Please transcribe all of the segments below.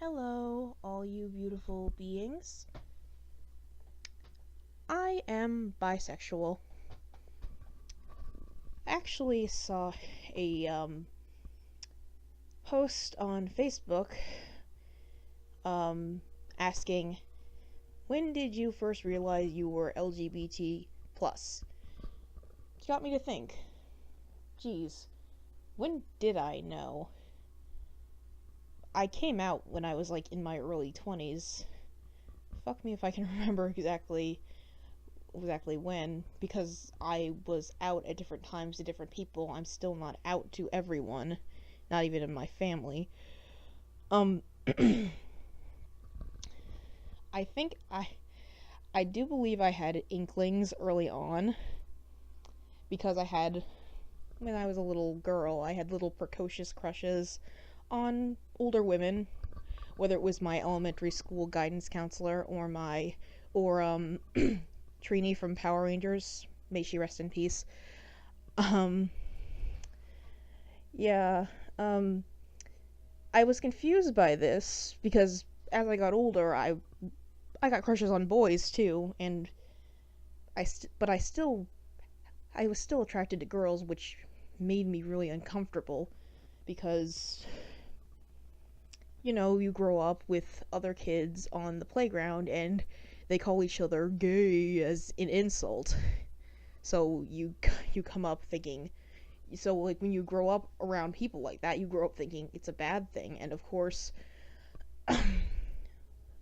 Hello, all you beautiful beings. I am bisexual. I actually saw a post on Facebook um, asking, when did you first realize you were LGBT plus? It got me to think, geez, when did I know? I came out when I was like in my early 20s. Fuck me if I can remember exactly when, because I was out at different times to different people. I'm still not out to everyone, not even in my family. Um I think I do believe I had inklings early on, because when I was a little girl, I had little precocious crushes on older women, whether it was my elementary school guidance counselor or Trini from Power Rangers, may she rest in peace. Um, yeah, um, I was confused by this because as I got older, I got crushes on boys too, and but I was still attracted to girls, which made me really uncomfortable because you grow up with other kids on the playground and they call each other gay as an insult. So you come up thinking, so like when you grow up around people like that, you grow up thinking it's a bad thing. And of course,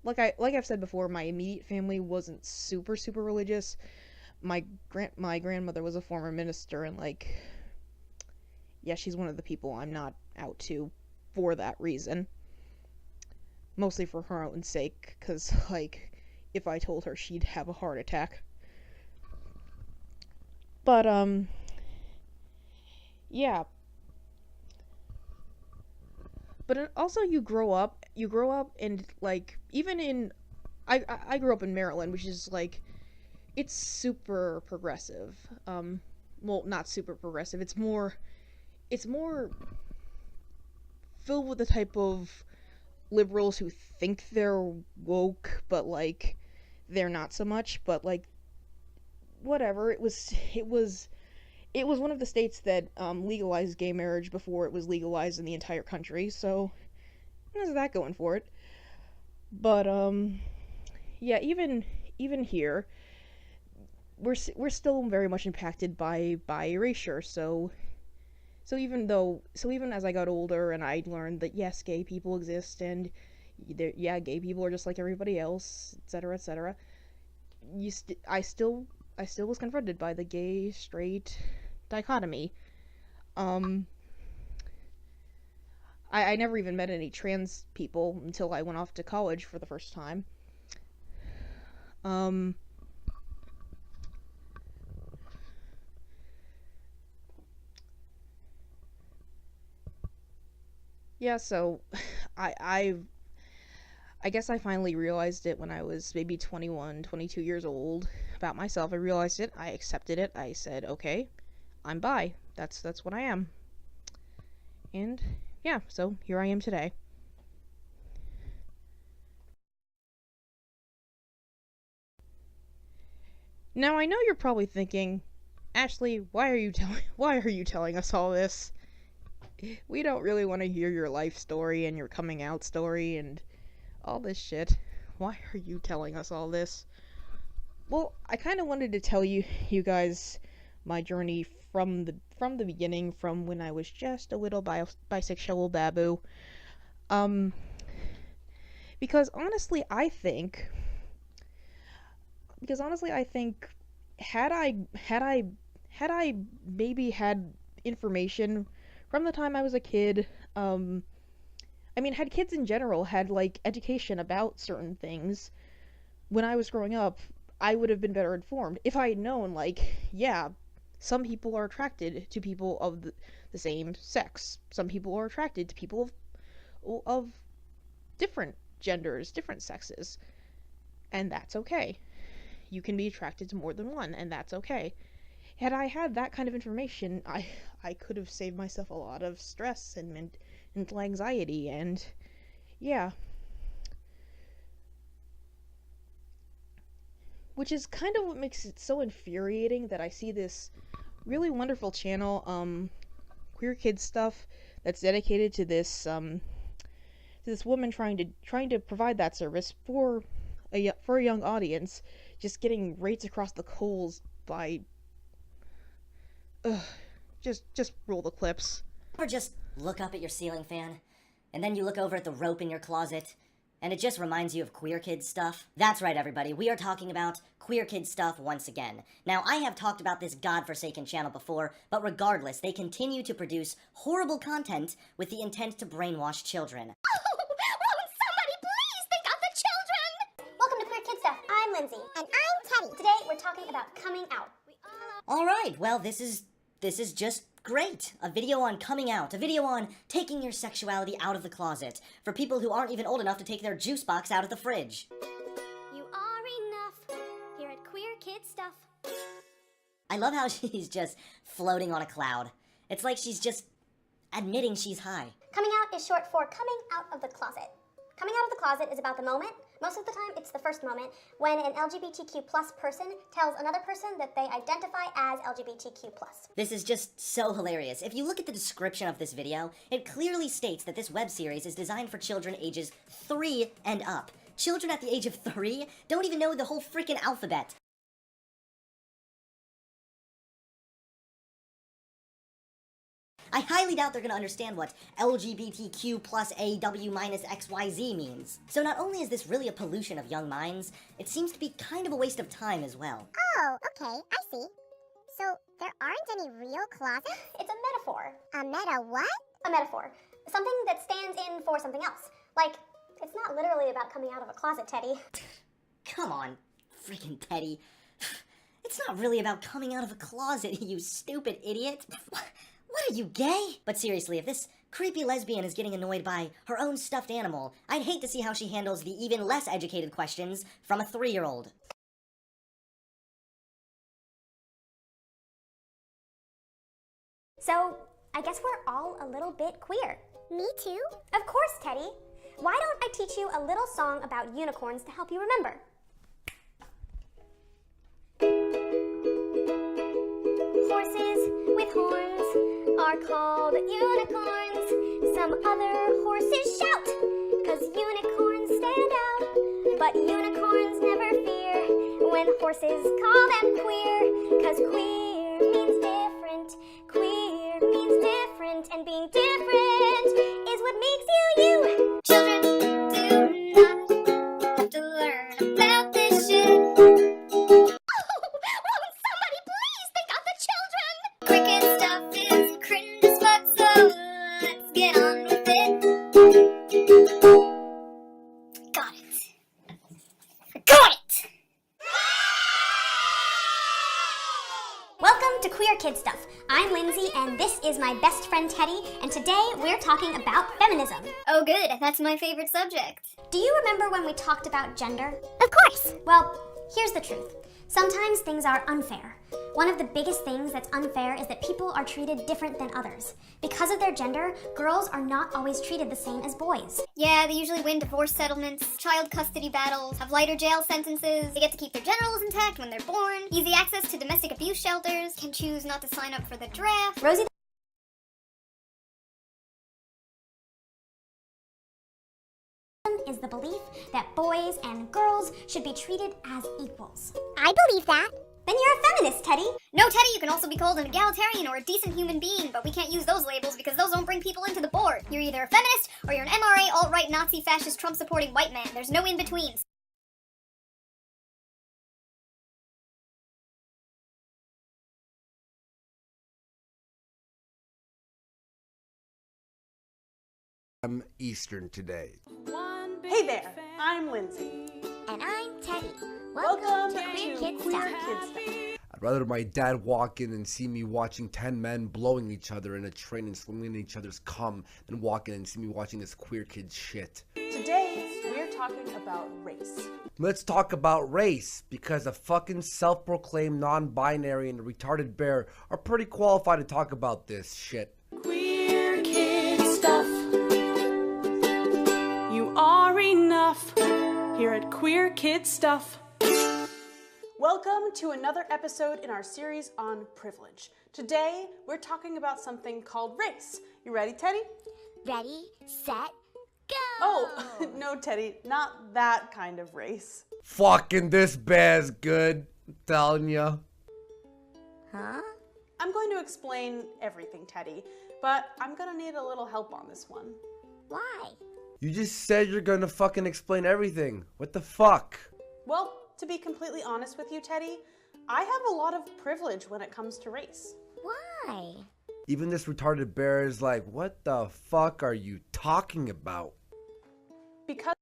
like I've said before, my immediate family wasn't super religious. My grandmother was a former minister, and like, yeah, she's one of the people I'm not out to for that reason. Mostly for her own sake, because like, if I told her, she'd have a heart attack. But yeah. But also, you grow up, and like, even in I grew up in Maryland, which is like, it's super progressive. Well, not super progressive. It's more filled with the type of liberals who think they're woke, but like they're not so much. But like, whatever. It was one of the states that legalized gay marriage before it was legalized in the entire country. So there's that going for it. But yeah, even here, we're still very much impacted by erasure. So even as I got older and I learned that yes, gay people exist, and yeah, gay people are just like everybody else, etc., etc. I still was confronted by the gay straight dichotomy. Um, I never even met any trans people until I went off to college for the first time. Um, yeah, so I guess I finally realized it when I was maybe 21, 22 years old about myself. I realized it. I accepted it. I said, okay, I'm bi. That's what I am. And yeah, so here I am today. Now I know you're probably thinking, Ashley, why are you telling us all this? We don't really want to hear your life story and your coming out story and all this shit. Why are you telling us all this? Well, I kind of wanted to tell you guys my journey from the beginning, from when I was just a little bisexual babu. Um, because honestly, I think had I had I had I maybe had information from the time I was a kid, um, I mean, had kids in general had like education about certain things when I was growing up, I would have been better informed if I had known, like, yeah, some people are attracted to people of the same sex. Some people are attracted to people of different genders, different sexes, and that's okay. You can be attracted to more than one, and that's okay. Had I had that kind of information, I could have saved myself a lot of stress and mental anxiety, and yeah. which is kind of what makes it so infuriating that I see this really wonderful channel, Queer Kid Stuff, that's dedicated to this woman trying to provide that service for a young audience, just getting rates across the coals by just roll the clips. Or just look up at your ceiling fan, and then you look over at the rope in your closet, and it just reminds you of Queer Kid Stuff? That's right, everybody, we are talking about Queer Kid Stuff once again. Now, I have talked about this godforsaken channel before, but regardless, they continue to produce horrible content with the intent to brainwash children. Welcome to Queer Kid Stuff. I'm Lindsay. And I'm Teddy. Today we're talking about coming out. Alright, well, this is just great. A video on coming out. A video on taking your sexuality out of the closet. For people who aren't even old enough to take their juice box out of the fridge. You are enough here at Queer Kid Stuff. I love how she's just floating on a cloud. It's like she's just admitting she's high. Coming out is short for coming out of the closet. Coming out of the closet is about the moment, most of the time it's the first moment, when an LGBTQ+ person tells another person that they identify as LGBTQ+. This is just so hilarious. If you look at the description of this video, it clearly states that this web series is designed for children ages 3 and up. Children at the age of 3 don't even know the whole freaking alphabet. I highly doubt they're gonna understand what LGBTQ plus AW minus XYZ means. So not only is this really a pollution of young minds, it seems to be kind of a waste of time as well. Oh, okay, I see. So there aren't any real closets? It's a metaphor. A meta what? A metaphor. Something that stands in for something else. Like, it's not literally about coming out of a closet, Teddy. Come on, freaking Teddy. It's not really about coming out of a closet, you stupid idiot. What are you, gay? But seriously, if this creepy lesbian is getting annoyed by her own stuffed animal, I'd hate to see how she handles the even less educated questions from a 3-year-old. So, I guess we're all a little bit queer. Me too? Of course, Teddy. Why don't I teach you a little song about unicorns to help you remember? Horses with horns are called unicorns. Some other horses shout, 'cause unicorns stand out. But unicorns never fear when horses call them queer. 'Cause queer means different. Queer means different. And being different is what makes you you. Children do not have to learn about this shit. Cricket stuff is cringe as fuck, so let's get on with it. Got it. Got it! Welcome to Queer Kid Stuff. I'm Lindsay, and this is my best friend Teddy, and today we're talking about feminism. Oh good, that's my favorite subject. Do you remember when we talked about gender? Of course! Well, here's the truth. Sometimes things are unfair. One of the biggest things that's unfair is that people are treated different than others. Because of their gender, girls are not always treated the same as boys. Yeah, they usually win divorce settlements, child custody battles, have lighter jail sentences, they get to keep their genitals intact when they're born, easy access to domestic abuse shelters, can choose not to sign up for the draft. Rosie is the belief that boys and girls should be treated as equals. I believe that. Then you're a feminist, Teddy. No, Teddy, you can also be called an egalitarian or a decent human being, but we can't use those labels because those don't bring people into the board. You're either a feminist or you're an MRA, alt-right, Nazi, fascist, Trump-supporting white man. There's no in-between. I'm Eastern today. Hey there, I'm Lindsay. And I'm Teddy. Welcome to Queer Kid Queer Stuff. Kid Stuff. I'd rather my dad walk in and see me watching 10 men blowing each other in a train and swinging each other's cum than walk in and see me watching this queer kid shit. Today, we're talking about race. Let's talk about race, because a fucking self-proclaimed non-binary and a retarded bear are pretty qualified to talk about this shit. Queer Kid Stuff. You are enough here at Queer Kid Stuff. Welcome to another episode in our series on privilege. Today, we're talking about something called race. You ready, Teddy? Ready, set, go! Oh, no, Teddy, not that kind of race. Fucking this bear's good, I'm telling ya. Huh? I'm going to explain everything, Teddy, but I'm gonna need a little help on this one. Why? You just said you're gonna fucking explain everything. What the fuck? Well, to be completely honest with you, Teddy, I have a lot of privilege when it comes to race. Why? Even this retarded bear is like, what the fuck are you talking about? Because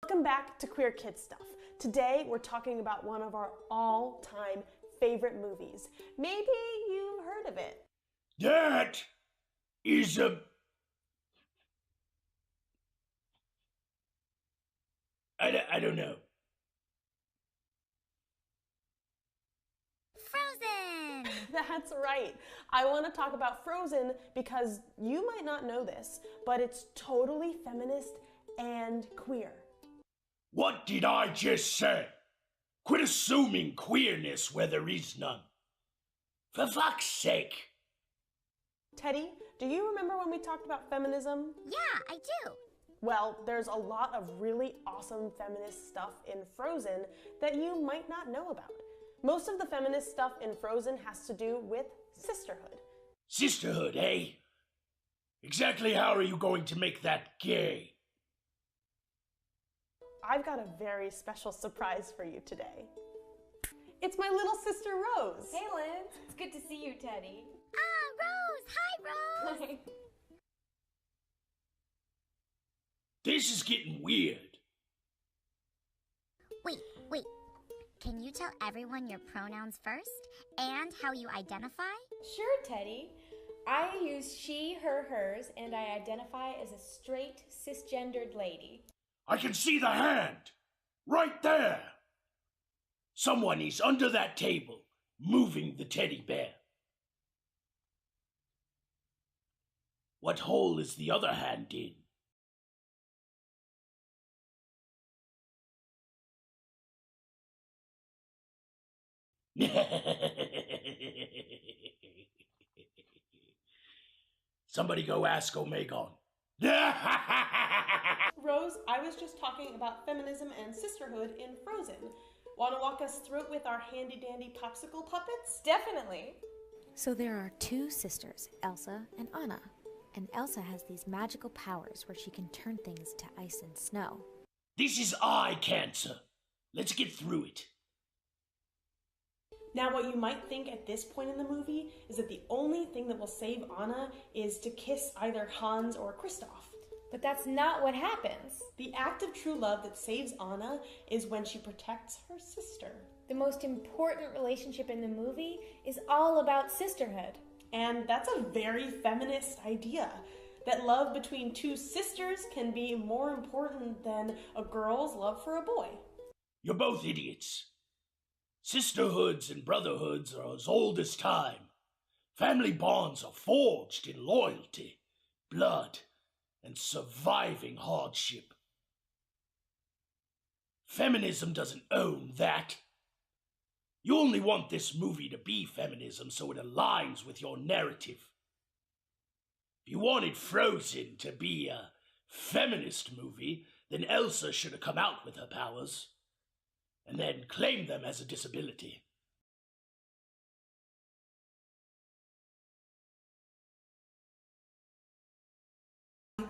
welcome back to Queer Kid Stuff. Today we're talking about one of our all-time favorite movies. Maybe you've heard of it. That is a... I don't know. Frozen! That's right. I want to talk about Frozen because you might not know this, but it's totally feminist and queer. What did I just say? Quit assuming queerness where there is none. For fuck's sake. Teddy, do you remember when we talked about feminism? Yeah, I do. Well, there's a lot of really awesome feminist stuff in Frozen that you might not know about. Most of the feminist stuff in Frozen has to do with sisterhood. Sisterhood, eh? Exactly how are you going to make that gay? I've got a very special surprise for you today. It's my little sister Rose. Hey, Linz. It's good to see you, Teddy. Ah, Rose! Hi, Rose! This is getting weird. Wait. Can you tell everyone your pronouns first? And how you identify? Sure, Teddy. I use she, her, hers, and I identify as a straight, cisgendered lady. I can see the hand. Right there. Someone is under that table, moving the teddy bear. What hole is the other hand in? Somebody go ask Omegon. Rose, I was just talking about feminism and sisterhood in Frozen. Want to walk us through it with our handy-dandy popsicle puppets? Definitely. So there are two sisters, Elsa and Anna. And Elsa has these magical powers where she can turn things to ice and snow. This is eye cancer. Let's get through it. Now, what you might think at this point in the movie is that the only thing that will save Anna is to kiss either Hans or Kristoff. But that's not what happens. The act of true love that saves Anna is when she protects her sister. The most important relationship in the movie is all about sisterhood. And that's a very feminist idea, that love between two sisters can be more important than a girl's love for a boy. You're both idiots. Sisterhoods and brotherhoods are as old as time. Family bonds are forged in loyalty, blood, and surviving hardship. Feminism doesn't own that. You only want this movie to be feminism so it aligns with your narrative. If you wanted Frozen to be a feminist movie, then Elsa should have come out with her powers, and then claim them as a disability.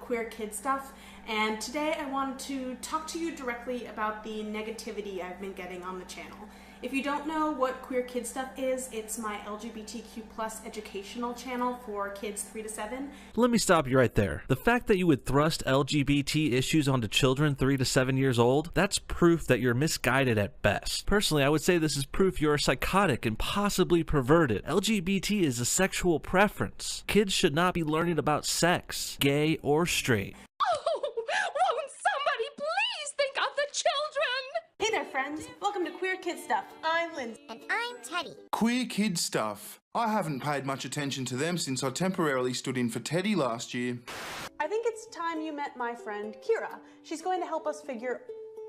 Queer Kid Stuff, and today I wanted to talk to you directly about the negativity I've been getting on the channel. If you don't know what Queer Kid Stuff is, it's my LGBTQ+ educational channel for kids 3 to 7. Let me stop you right there. The fact that you would thrust LGBT issues onto children 3 to 7 years old, that's proof that you're misguided at best. Personally, I would say this is proof you're psychotic and possibly perverted. LGBT is a sexual preference. Kids should not be learning about sex, gay or straight. Oh, won't somebody please think of the children? Hey there, friends. Welcome to Queer Kid Stuff. I'm Lindsay. And I'm Teddy. Queer kid stuff. I haven't paid much attention to them since I temporarily stood in for Teddy last year. I think it's time you met my friend Kira. She's going to help us figure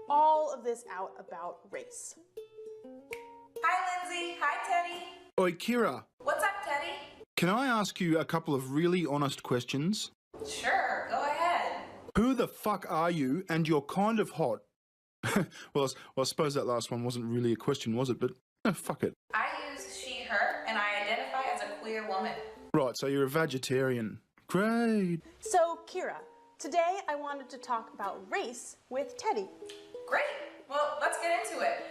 all of this out about race. Hi, Lindsay. Hi, Teddy. Oi, Kira. What's up, Teddy? Can I ask you a couple of really honest questions? Sure, go ahead. Who the fuck are you? And you're kind of hot. well, I suppose that last one wasn't really a question, was it? But fuck it. I use she, her, and I identify as a queer woman. Right, so you're a vegetarian. Great. So, Kira, today I wanted to talk about race with Teddy. Great. Well, let's get into it.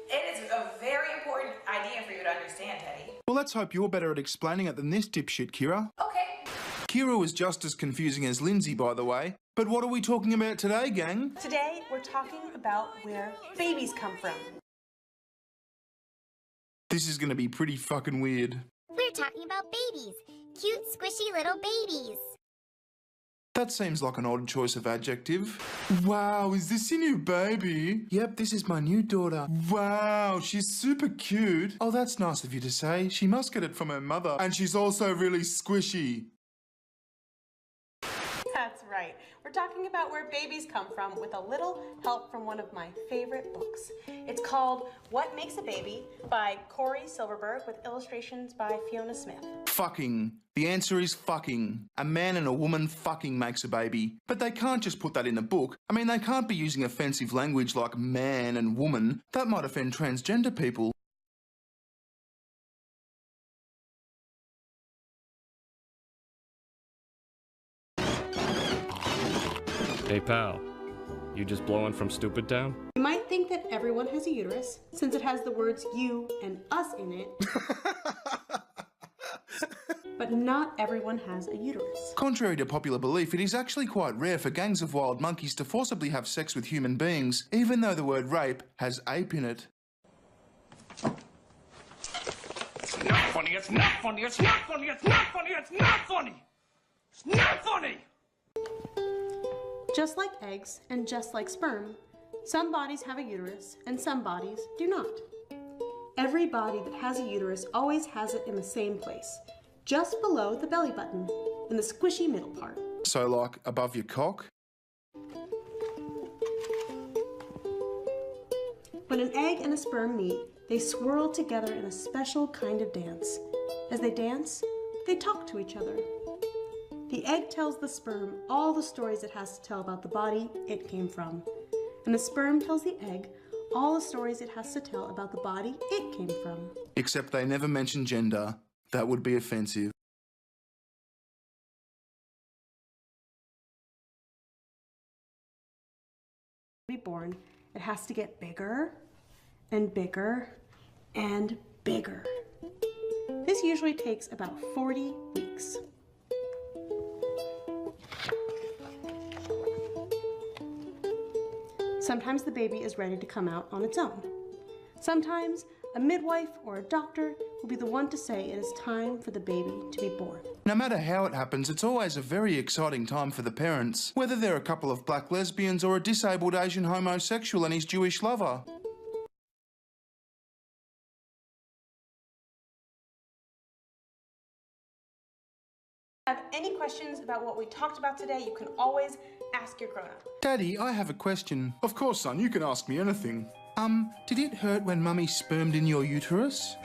It is a very important idea for you to understand, Teddy. Well, let's hope you're better at explaining it than this dipshit, Kira. Okay. Kira was just as confusing as Lindsay, by the way. But what are we talking about today, gang? Today we're talking about where babies come from. This is gonna be pretty fucking weird. We're talking about babies. Cute, squishy little babies. That seems like an odd choice of adjective. Wow, is this your new baby? Yep, this is my new daughter. Wow, she's super cute. Oh, that's nice of you to say. She must get it from her mother. And she's also really squishy. That's right. We're talking about where babies come from with a little help from one of my favorite books. It's called What Makes a Baby by Corey Silverberg with illustrations by Fiona Smith. Fucking. The answer is fucking. A man and a woman fucking makes a baby. But they can't just put that in a book. I mean, they can't be using offensive language like man and woman. That might offend transgender people. Hey pal, you just blowing from Stupid Town? You might think that everyone has a uterus, since it has the words you and us in it. But not everyone has a uterus. Contrary to popular belief, it is actually quite rare for gangs of wild monkeys to forcibly have sex with human beings, even though the word rape has ape in it. It's not funny, it's not funny, it's not funny, it's not funny, it's not funny! It's not funny! Just like eggs and just like sperm, some bodies have a uterus and some bodies do not. Every body that has a uterus always has it in the same place, just below the belly button, in the squishy middle part. So like above your cock? When an egg and a sperm meet, they swirl together in a special kind of dance. As they dance, they talk to each other. The egg tells the sperm all the stories it has to tell about the body it came from. And the sperm tells the egg all the stories it has to tell about the body it came from. Except they never mention gender. That would be offensive. To be born, it has to get bigger and bigger and bigger. This usually takes about 40 weeks. Sometimes the baby is ready to come out on its own. Sometimes a midwife or a doctor will be the one to say it is time for the baby to be born. No matter how it happens, it's always a very exciting time for the parents, whether they're a couple of black lesbians or a disabled Asian homosexual and his Jewish lover. If you have any questions about what we talked about today, you can always ask your grown-up. Daddy, I have a question. Of course, son, you can ask me anything. Did it hurt when Mummy spermed in your uterus?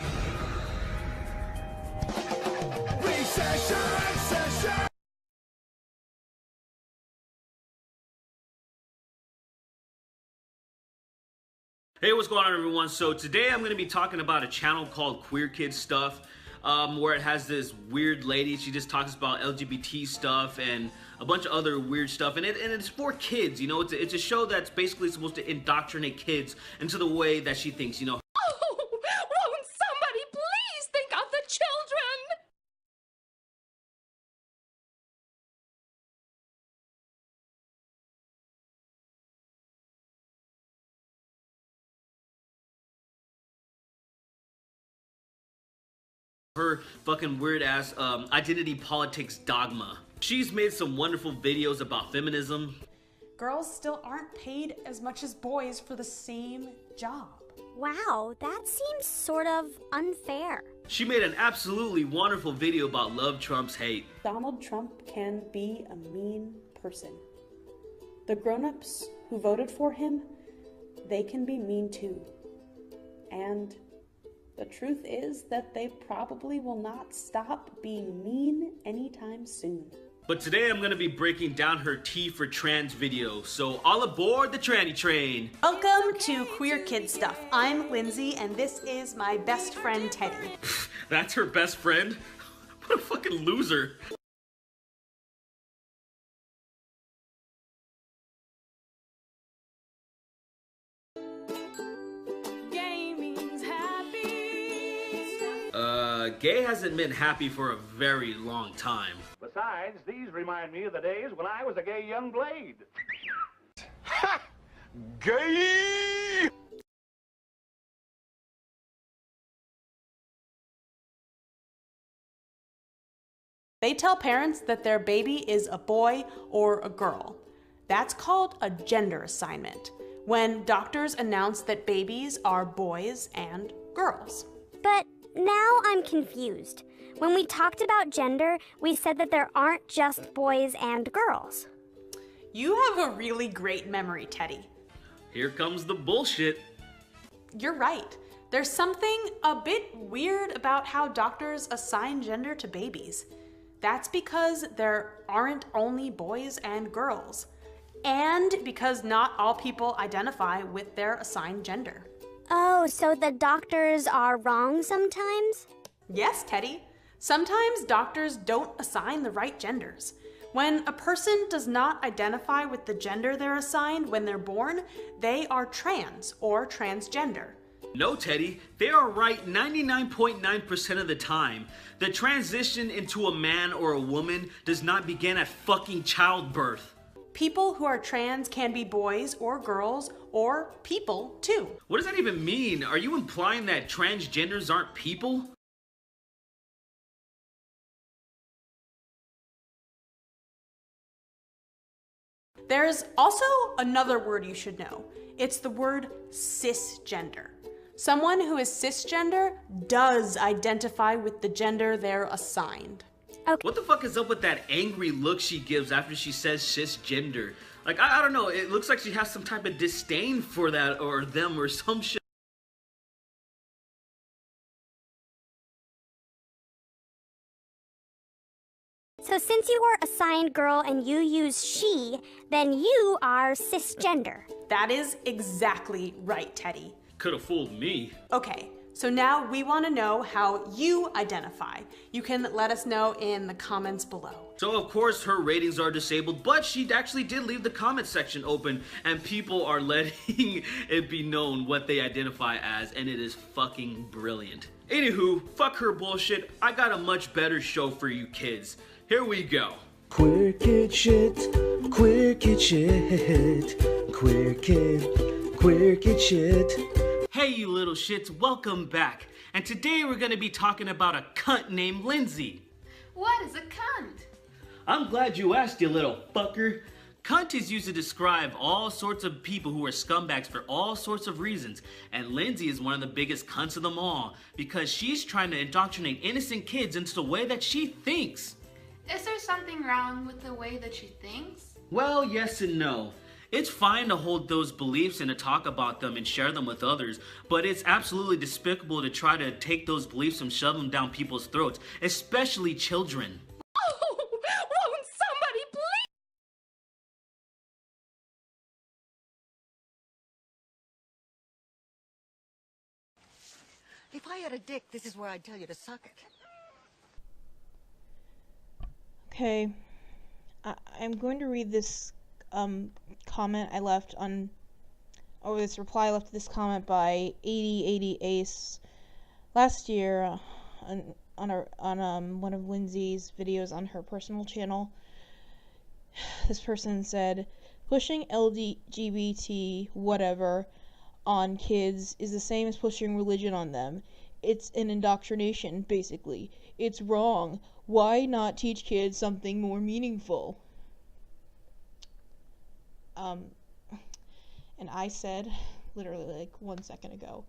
Hey, what's going on, everyone? So today I'm going to be talking about a channel called Queer Kid Stuff, where it has this weird lady. She just talks about LGBT stuff and a bunch of other weird stuff, and it's for kids. You know, it's a show that's basically supposed to indoctrinate kids into the way that she thinks. You know. Oh, won't somebody please think of the children? Her fucking weird ass identity politics dogma. She's made some wonderful videos about feminism. girls still aren't paid as much as boys for the same job. Wow, that seems sort of unfair. She made an absolutely wonderful video about love trumps hate. Donald Trump can be a mean person. The grown-ups who voted for him, they can be mean too. And the truth is that they probably will not stop being mean anytime soon. But today I'm going to be breaking down her T for trans video, so all aboard the tranny train. Welcome to Queer Kid Stuff. I'm Lindsay, and this is my best friend, Teddy. That's her best friend? What a fucking loser. Gaming's happy. Gay hasn't been happy for a very long time. Besides, these remind me of the days when I was a gay young blade. Ha! Gay! They tell parents that their baby is a boy or a girl. That's called a gender assignment, when doctors announce that babies are boys and girls. But now I'm confused. When we talked about gender, we said that there aren't just boys and girls. You have a really great memory, Teddy. Here comes the bullshit. You're right. There's something a bit weird about how doctors assign gender to babies. That's because there aren't only boys and girls, and because not all people identify with their assigned gender. Oh, so the doctors are wrong sometimes? Yes, Teddy. Sometimes doctors don't assign the right genders. When a person does not identify with the gender they're assigned when they're born, they are trans or transgender. No, Teddy, they are right 99.9% of the time. The transition into a man or a woman does not begin at fucking childbirth. People who are trans can be boys or girls or people too. What does that even mean? Are you implying that transgenders aren't people? There's also another word you should know. It's the word cisgender. Someone who is cisgender does identify with the gender they're assigned. Okay. What the fuck is up with that angry look she gives after she says cisgender? Like, I don't know, it looks like she has some type of disdain for that or them or some shit. So since you were assigned girl and you use she, then you are cisgender. That is exactly right, Teddy. Could have fooled me. Okay, so now we want to know how you identify. You can let us know in the comments below. So of course her ratings are disabled, but she actually did leave the comment section open and people are letting it be known what they identify as, and it is fucking brilliant. Anywho, fuck her bullshit. I got a much better show for you kids. Here we go. Queer kid shit, queer kid shit, queer kid shit. Hey you little shits, welcome back. And today we're gonna be talking about a cunt named Lindsay. What is a cunt? I'm glad you asked, you little fucker. Cunt is used to describe all sorts of people who are scumbags for all sorts of reasons. And Lindsay is one of the biggest cunts of them all because she's trying to indoctrinate innocent kids into the way that she thinks. Is there something wrong with the way that she thinks? Well, yes and no. It's fine to hold those beliefs and to talk about them and share them with others, but it's absolutely despicable to try to take those beliefs and shove them down people's throats, especially children. Oh, won't somebody please? If I had a dick, this is where I'd tell you to suck it. Okay, I'm going to read this comment I left on, or this reply I left to this comment by 8080 Ace last year on one of Lindsay's videos on her personal channel. This person said, pushing LGBT whatever on kids is the same as pushing religion on them. It's an indoctrination, basically. It's wrong. Why not teach kids something more meaningful? And I said, literally like 1 second ago,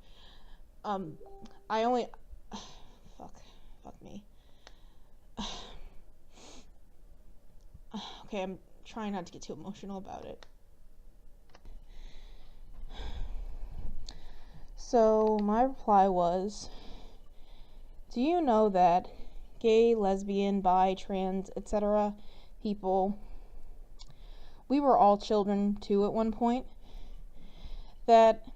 I only, fuck me. Okay, I'm trying not to get too emotional about it. So my reply was, do you know that gay, lesbian, bi, trans, etc. people, we were all children too at one point? That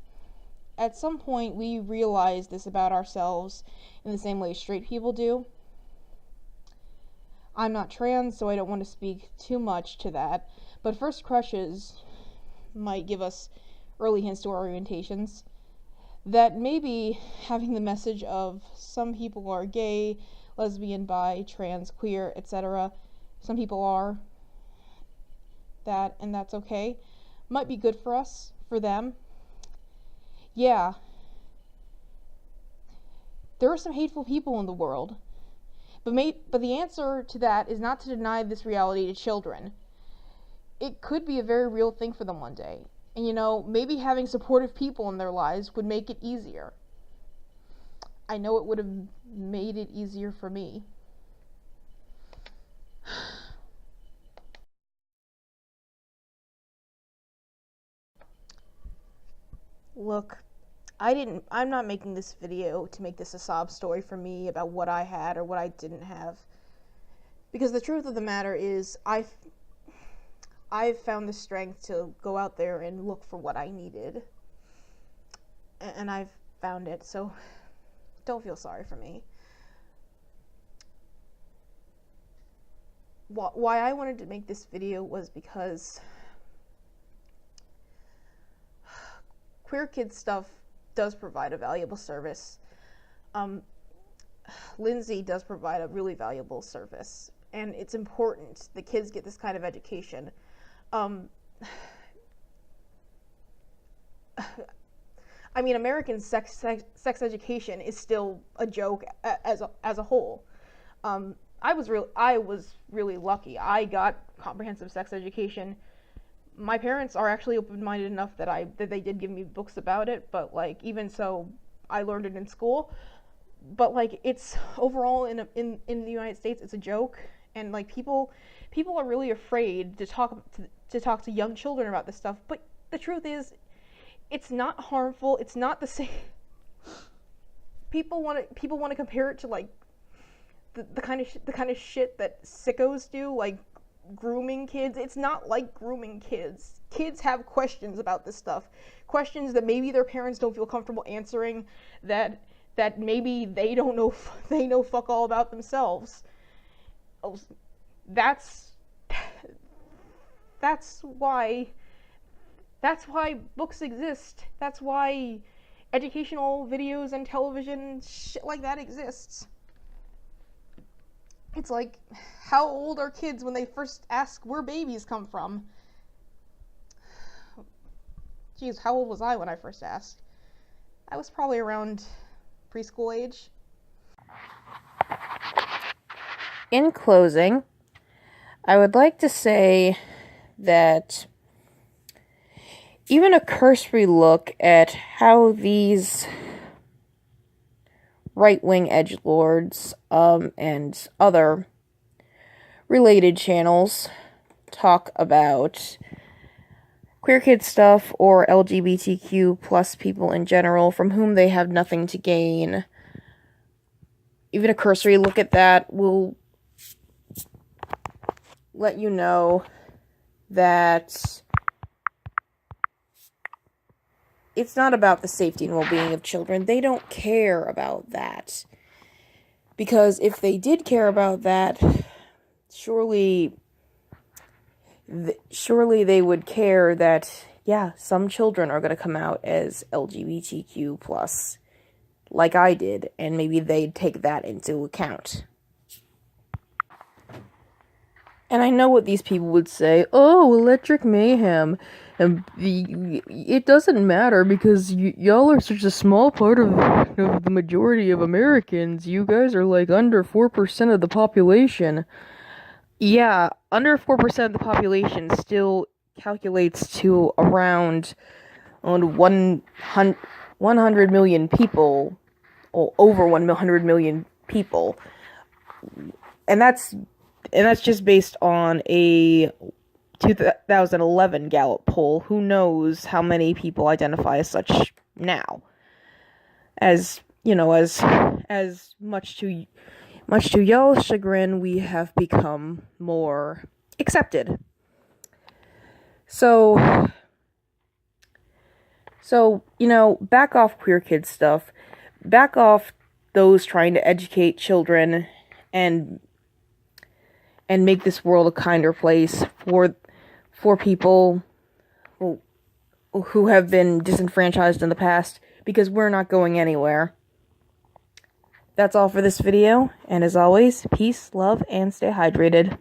at some point we realized this about ourselves in the same way straight people do. I'm not trans, so I don't want to speak too much to that, but first crushes might give us early hints to our orientations. That maybe having the message of some people are gay, lesbian, bi, trans, queer, etc. Some people are that, and that's okay. Might be good for us, for them. Yeah. There are some hateful people in the world. But the answer to that is not to deny this reality to children. It could be a very real thing for them one day. And you know, maybe having supportive people in their lives would make it easier. I know it would have made it easier for me. Look, I'm not making this video to make this a sob story for me about what I had or what I didn't have. Because the truth of the matter is, I've found the strength to go out there and look for what I needed. And I've found it, so don't feel sorry for me. Why I wanted to make this video was because queer kid stuff does provide a valuable service. Lindsay does provide a really valuable service, and it's important the kids get this kind of education. I mean, American sex education is still a joke as a whole. I was really lucky. I got comprehensive sex education. My parents are actually open-minded enough that they did give me books about it, but like even so, I learned it in school. But like it's overall in the United States, it's a joke, and like people are really afraid to talk to young children about this stuff. But the truth is, it's not harmful. It's not the same. People want to compare it to like the kind of shit that sickos do, like grooming kids. It's not like grooming kids. Kids have questions about this stuff, questions that maybe their parents don't feel comfortable answering, that maybe they don't know, they know fuck all about themselves. That's why books exist. That's why educational videos and television shit like that exists. It's like, how old are kids when they first ask where babies come from? Geez, how old was I when I first asked? I was probably around preschool age. In closing, I would like to say that even a cursory look at how these right-wing edgelords and other related channels talk about queer kid stuff or LGBTQ plus people in general from whom they have nothing to gain. Even a cursory look at that will let you know that it's not about the safety and well-being of children. They don't care about that. Because if they did care about that, surely they would care that, yeah, some children are going to come out as LGBTQ plus, like I did, and maybe they'd take that into account. And I know what these people would say. Oh, electric mayhem. And it doesn't matter because y'all are such a small part of the majority of Americans. You guys are like under 4% of the population. Yeah, under 4% of the population still calculates to around 100 million people, or over 100 million people, and that's just based on a 2011 Gallup poll. Who knows how many people identify as such now? As you know, as much to y'all's chagrin, we have become more accepted. So, back off queer kid stuff. Back off those trying to educate children and make this world a kinder place for people who have been disenfranchised in the past, because we're not going anywhere. That's all for this video, and as always, peace, love, and stay hydrated.